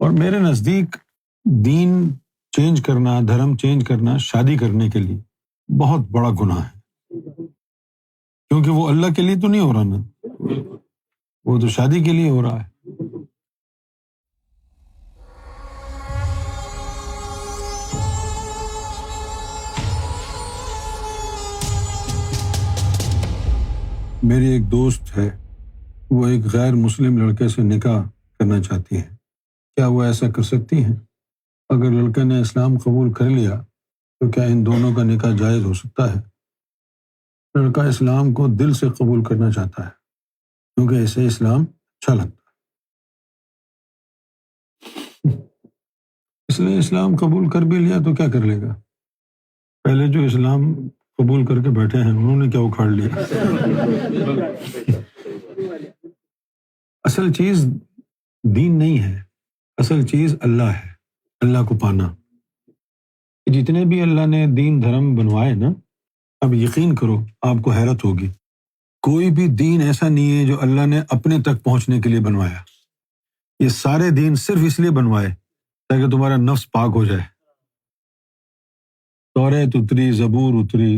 اور میرے نزدیک دین چینج کرنا، دھرم چینج کرنا شادی کرنے کے لیے بہت بڑا گناہ ہے، کیونکہ وہ اللہ کے لیے تو نہیں ہو رہا نا، وہ تو شادی کے لیے ہو رہا ہے۔ میری ایک دوست ہے، وہ ایک غیر مسلم لڑکے سے نکاح کرنا چاہتی ہے۔ کیا وہ ایسا کر سکتی ہیں؟ اگر لڑکے نے اسلام قبول کر لیا تو کیا ان دونوں کا نکاح جائز ہو سکتا ہے؟ لڑکا اسلام کو دل سے قبول کرنا چاہتا ہے کیونکہ اسے اسلام اچھا لگتا ہے، اس لیے اسلام قبول کر بھی لیا تو کیا کر لے گا؟ پہلے جو اسلام قبول کر کے بیٹھے ہیں انہوں نے کیا اکھاڑ لیا؟ اصل چیز دین نہیں ہے، اصل چیز اللہ ہے، اللہ کو پانا۔ جتنے بھی اللہ نے دین دھرم بنوائے نا، اب یقین کرو آپ کو حیرت ہوگی، کوئی بھی دین ایسا نہیں ہے جو اللہ نے اپنے تک پہنچنے کے لیے بنوایا۔ یہ سارے دین صرف اس لیے بنوائے تاکہ تمہارا نفس پاک ہو جائے۔ توریت اتری، زبور اتری،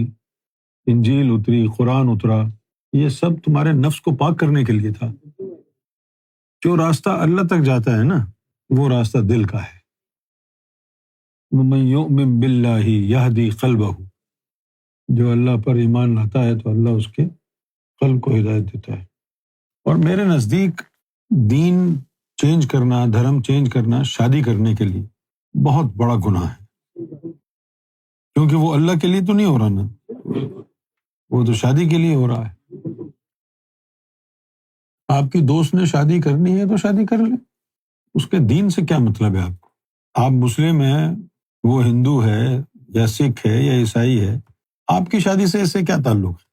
انجیل اتری، قرآن اترا، یہ سب تمہارے نفس کو پاک کرنے کے لیے تھا۔ جو راستہ اللہ تک جاتا ہے نا، وہ راستہ دل کا ہے۔ وَمَن يُؤْمِن بِاللَّهِ يَهْدِي قَلْبَهُ، جو اللہ پر ایمان لاتا ہے تو اللہ اس کے قلب کو ہدایت دیتا ہے۔ اور میرے نزدیک دین چینج کرنا، دھرم چینج کرنا شادی کرنے کے لیے بہت بڑا گناہ ہے، کیونکہ وہ اللہ کے لیے تو نہیں ہو رہا نا، وہ تو شادی کے لیے ہو رہا ہے۔ آپ کی دوست نے شادی کرنی ہے تو شادی کر لے، اس کے دین سے کیا مطلب ہے آپ کو؟ آپ مسلم ہیں، وہ ہندو ہے یا سکھ ہے یا عیسائی ہے، آپ کی شادی سے اس سے کیا تعلق ہے؟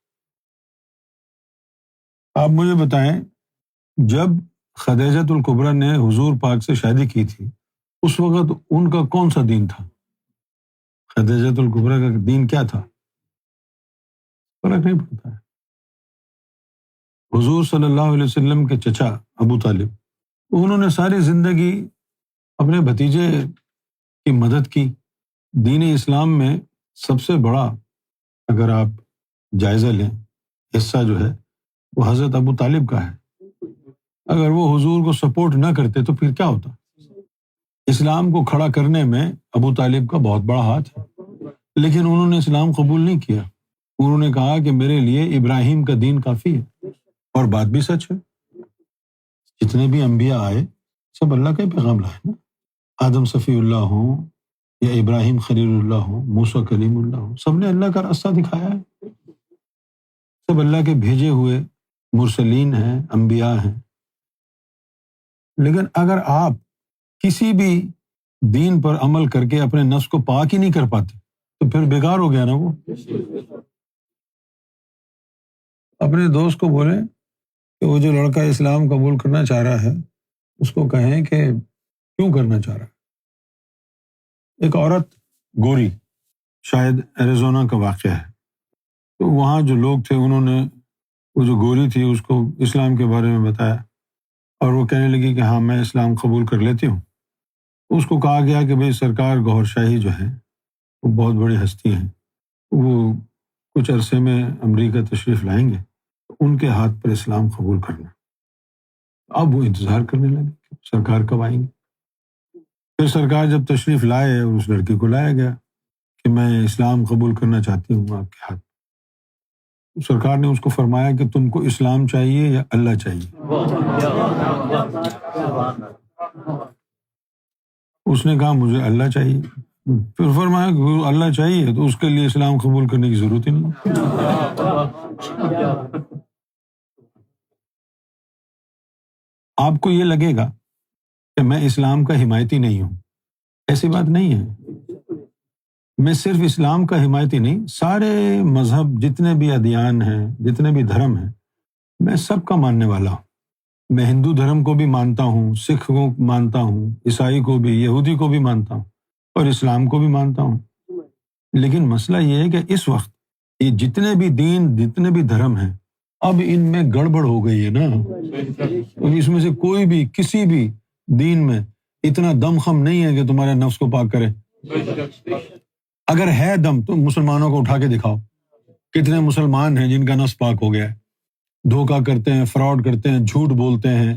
آپ مجھے بتائیں، جب خدیجۃ الکبریٰ نے حضور پاک سے شادی کی تھی اس وقت ان کا کون سا دین تھا؟ خدیجۃ الکبریٰ کا دین کیا تھا؟ فرق نہیں پڑتا ہے۔ حضور صلی اللہ علیہ وسلم کے چچا ابو طالب، انہوں نے ساری زندگی اپنے بھتیجے کی مدد کی۔ دین اسلام میں سب سے بڑا اگر آپ جائزہ لیں حصہ جو ہے وہ حضرت ابو طالب کا ہے۔ اگر وہ حضور کو سپورٹ نہ کرتے تو پھر کیا ہوتا؟ اسلام کو کھڑا کرنے میں ابو طالب کا بہت بڑا ہاتھ ہے، لیکن انہوں نے اسلام قبول نہیں کیا۔ انہوں نے کہا کہ میرے لیے ابراہیم کا دین کافی ہے، اور بات بھی سچ ہے۔ جتنے بھی انبیاء آئے سب اللہ کا ہی پیغام لائے نا، آدم صفی اللہ ہوں یا ابراہیم خلیل اللہ ہوں، موسیٰ کلیم اللہ ہوں، سب نے اللہ کا راستہ دکھایا ہے۔ سب اللہ کے بھیجے ہوئے مرسلین ہیں، انبیاء ہیں۔ لیکن اگر آپ کسی بھی دین پر عمل کر کے اپنے نفس کو پاک ہی نہیں کر پاتے تو پھر بیکار ہو گیا نا وہ۔ اپنے دوست کو بولیں کہ وہ جو لڑکا اسلام قبول کرنا چاہ رہا ہے اس کو کہیں کہ کیوں کرنا چاہ رہا ہے۔ ایک عورت گوری، شاید ایریزونا کا واقعہ ہے، تو وہاں جو لوگ تھے انہوں نے وہ جو گوری تھی اس کو اسلام کے بارے میں بتایا، اور وہ کہنے لگی کہ ہاں میں اسلام قبول کر لیتی ہوں۔ اس کو کہا گیا کہ بھئی سرکار گوھر شاہی جو ہے وہ بہت بڑی ہستی ہیں، وہ کچھ عرصے میں امریکہ تشریف لائیں گے، ان کے ہاتھ پر اسلام قبول کرنا۔ اب وہ انتظار کرنے لگے کہ سرکار کب آئیں گے۔ پھر سرکار جب تشریف لائے اور اس لڑکی کو لایا گیا کہ میں اسلام قبول کرنا چاہتی ہوں آپ کے ہاتھ۔ سرکار نے اس کو فرمایا کہ تم کو اسلام چاہیے یا اللہ چاہیے؟ اس نے کہا مجھے اللہ چاہیے۔ پھر فرمایا کہ اللہ چاہیے تو اس کے لیے اسلام قبول کرنے کی ضرورت ہی نہیں۔ آپ کو یہ لگے گا کہ میں اسلام کا حمایتی نہیں ہوں، ایسی بات نہیں ہے۔ میں صرف اسلام کا حمایتی نہیں، سارے مذہب جتنے بھی ادیان ہیں، جتنے بھی دھرم ہیں، میں سب کا ماننے والا ہوں۔ میں ہندو دھرم کو بھی مانتا ہوں، سکھ کو مانتا ہوں، عیسائی کو بھی، یہودی کو بھی مانتا ہوں، اور اسلام کو بھی مانتا ہوں۔ لیکن مسئلہ یہ ہے کہ اس وقت یہ جتنے بھی دین، جتنے بھی دھرم ہیں، اب ان میں گڑبڑ ہو گئی ہے نا۔ اور اس میں سے کوئی بھی کسی بھی دین میں اتنا دم خم نہیں ہے کہ تمہارے نفس کو پاک کرے. اگر ہے دم تو مسلمانوں کو اٹھا کے دکھاؤ. کتنے مسلمان ہیں جن کا نفس پاک ہو گیا ہے, دھوکہ کرتے ہیں, فراڈ کرتے ہیں, جھوٹ بولتے ہیں,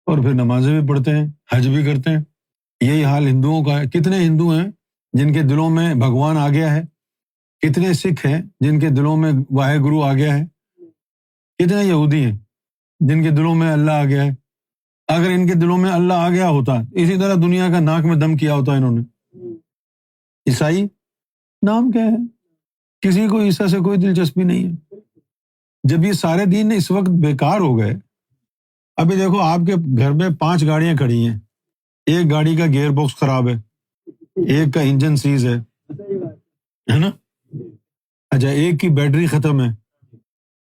اور پھر نمازیں بھی پڑھتے ہیں, حج بھی کرتے ہیں. یہی حال ہندوؤں کا ہے. کتنے ہندو ہیں جن کے دلوں میں بھگوان آ گیا ہے؟ کتنے سکھ ہیں جن کے دلوں میں واحد گرو آ گیا ہے؟ کتنے یہودی ہیں جن کے دلوں میں اللہ آ گیا ہے؟ اگر ان کے دلوں میں اللہ آ گیا ہوتا, اسی طرح دنیا کا ناک میں دم کیا ہوتا انہوں نے. عیسائی نام کیا ہے؟ کسی کو عیسیٰ سے کوئی دلچسپی نہیں ہے. جب یہ سارے دین اس وقت بیکار ہو گئے, ابھی دیکھو آپ کے گھر میں 5 گاڑیاں کھڑی ہیں, ایک گاڑی کا گیئر باکس خراب ہے, ایک کا انجن سیز ہے نا, اچھا ایک کی بیٹری ختم ہے.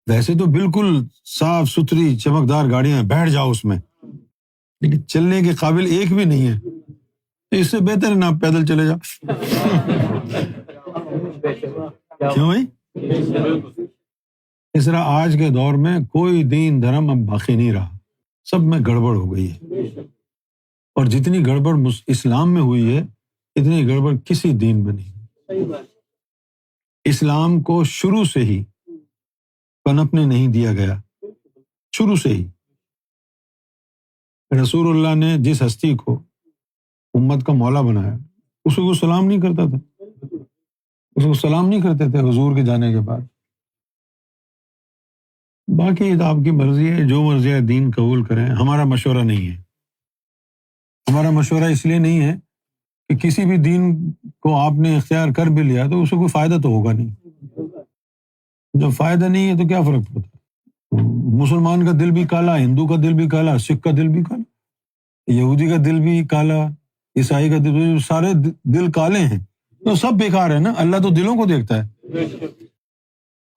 ویسے تو بالکل صاف ستھری چمکدار گاڑیاں ہیں, بیٹھ جاؤ اس میں, لیکن چلنے کے قابل ایک بھی نہیں ہے. تو اس سے بہتر ہے نا آپ پیدل چلے جاؤ. کیوں بھائی؟ اس طرح آج کے دور میں کوئی دین دھرم اب باقی نہیں رہا, سب میں گڑبڑ ہو گئی ہے. اور جتنی گڑبڑ اسلام میں ہوئی ہے اتنی گڑبڑ کسی دین میں نہیں. اسلام کو شروع سے ہی پنپنے نہیں دیا گیا, شروع سے ہی. رسول اللہ نے جس ہستی کو امت کا مولا بنایا اس کو سلام نہیں کرتا تھا, اس کو سلام نہیں کرتے تھے حضور کے جانے کے بعد. باقی آپ کی مرضی ہے, جو مرضی ہے دین قبول کریں, ہمارا مشورہ نہیں ہے. ہمارا مشورہ اس لیے نہیں ہے کہ کسی بھی دین کو آپ نے اختیار کر بھی لیا تو اس کو کوئی فائدہ تو ہوگا نہیں. جب فائدہ نہیں ہے تو کیا فرق پڑتا ہے؟ مسلمان کا دل بھی کالا, ہندو کا دل بھی کالا, سکھ کا دل بھی کالا, یہودی کا دل بھی کالا, عیسائی کا دل بھی, سارے دل کالے ہیں تو سب بیکار ہے نا. اللہ تو دلوں کو دیکھتا ہے.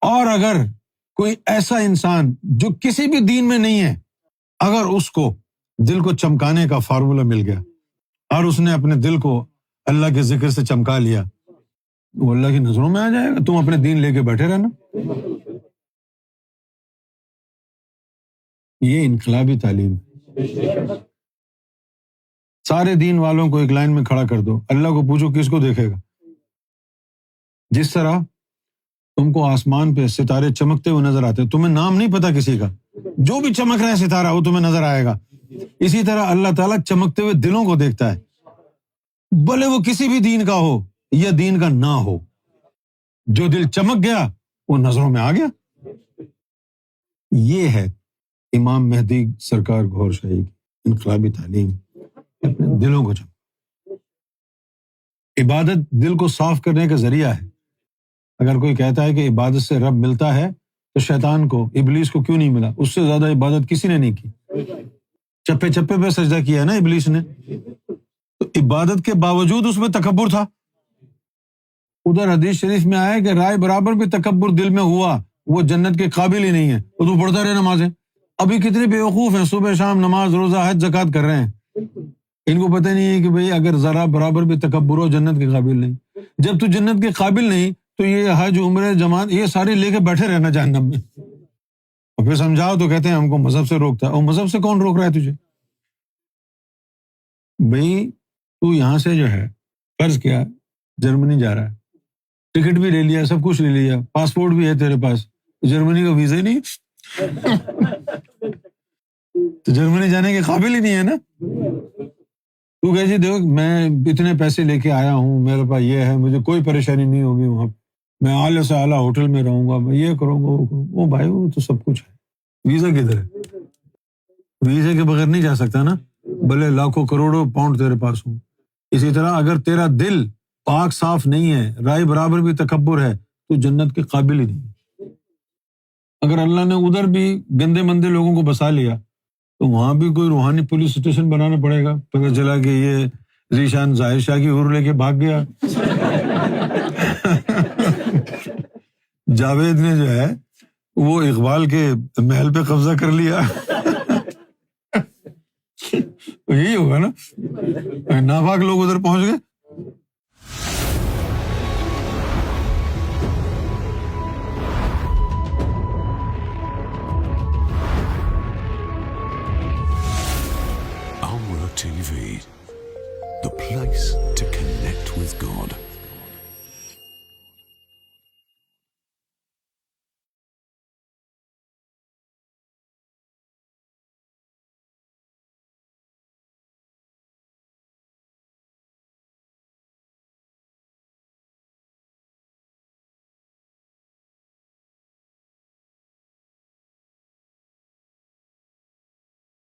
اور اگر کوئی ایسا انسان جو کسی بھی دین میں نہیں ہے, اگر اس کو دل کو چمکانے کا فارمولہ مل گیا اور اس نے اپنے دل کو اللہ کے ذکر سے چمکا لیا, وہ اللہ کی نظروں میں آ جائے گا. تم اپنے دین لے کے بیٹھے رہنا. یہ انقلابی تعلیم. سارے دین والوں کو ایک لائن میں کھڑا کر دو, اللہ کو پوچھو کس کو دیکھے گا. جس طرح تم کو آسمان پہ ستارے چمکتے ہوئے نظر آتے, تمہیں نام نہیں پتا کسی کا, جو بھی چمک رہا ہے ستارہ وہ تمہیں نظر آئے گا. اسی طرح اللہ تعالیٰ چمکتے ہوئے دلوں کو دیکھتا ہے, بھلے وہ کسی بھی دین کا ہو یا دین کا نہ ہو. جو دل چمک گیا وہ نظروں میں آ گیا. یہ ہے امام مہدی سرکار گوھر شاہی کی انقلابی تعلیم, اپنے دلوں کو چمک. عبادت دل کو صاف کرنے کا ذریعہ ہے. اگر کوئی کہتا ہے کہ عبادت سے رب ملتا ہے تو شیطان کو, ابلیس کو کیوں نہیں ملا؟ اس سے زیادہ عبادت کسی نے نہیں کی. چپے چپے پہ سجدہ کیا نا ابلیس نے, تو عبادت کے باوجود اس میں تکبر تھا. ادھر حدیث شریف میں آیا کہ رائے برابر بھی تکبر دل میں ہوا, وہ جنت کے قابل ہی نہیں ہے, تو پڑھتا رہے نمازیں. ابھی کتنے بیوقوف ہیں صبح شام نماز روزہ حج زکوٰۃ کر رہے ہیں, ان کو پتہ نہیں ہے کہ بھئی اگر ذرا برابر بھی تکبر ہو جنت کے قابل نہیں. جب تو جنت کے قابل نہیں تو یہ حج عمرہ جماعت یہ سارے لے کے بیٹھے رہنا جہنم میں. اور پھر سمجھاؤ تو کہتے ہیں ہم کو مذہب سے روکتا ہے. اور مذہب سے کون روک رہا ہے تجھے؟ بھئی تو یہاں سے جو ہے فرض کیا جرمنی جا رہا ہے, ٹکٹ بھی لے لیا, سب کچھ لے لیا, پاسپورٹ بھی ہے تیرے پاس, جرمنی کا ویزا ہی نہیں تو جرمنی جانے کے قابل ہی نہیں ہے نا. تو کہ جی دیکھ میں اتنے پیسے لے کے آیا ہوں, میرے پاس یہ ہے, مجھے کوئی پریشانی نہیں ہوگی وہاں, میں اعلیٰ سے اعلیٰ ہوٹل میں رہوں گا, میں یہ کروں گا, وہ بھائی وہ تو سب کچھ ہے. ویزا کدھر ہے؟ ویزے کے بغیر نہیں جا سکتا نا, بھلے لاکھوں کروڑوں پاؤنڈ تیرے پاس ہوں. اسی طرح اگر تیرا دل پاک صاف نہیں ہے, رائے برابر بھی تکبر ہے, تو جنت کے قابل ہی نہیں. اگر اللہ نے ادھر بھی گندے مندے لوگوں کو بسا لیا تو وہاں بھی کوئی روحانی پولیس اسٹیشن بنانا پڑے گا. پتہ چلا کہ یہ ذیشان ظاہر شاہ کی حور لے کے بھاگ گیا. جاوید نے جو ہے وہ اقبال کے محل پہ قبضہ کر لیا. یہی ہوگا نا, ناپاک لوگ ادھر پہنچ گئے. TV, the place to connect with God.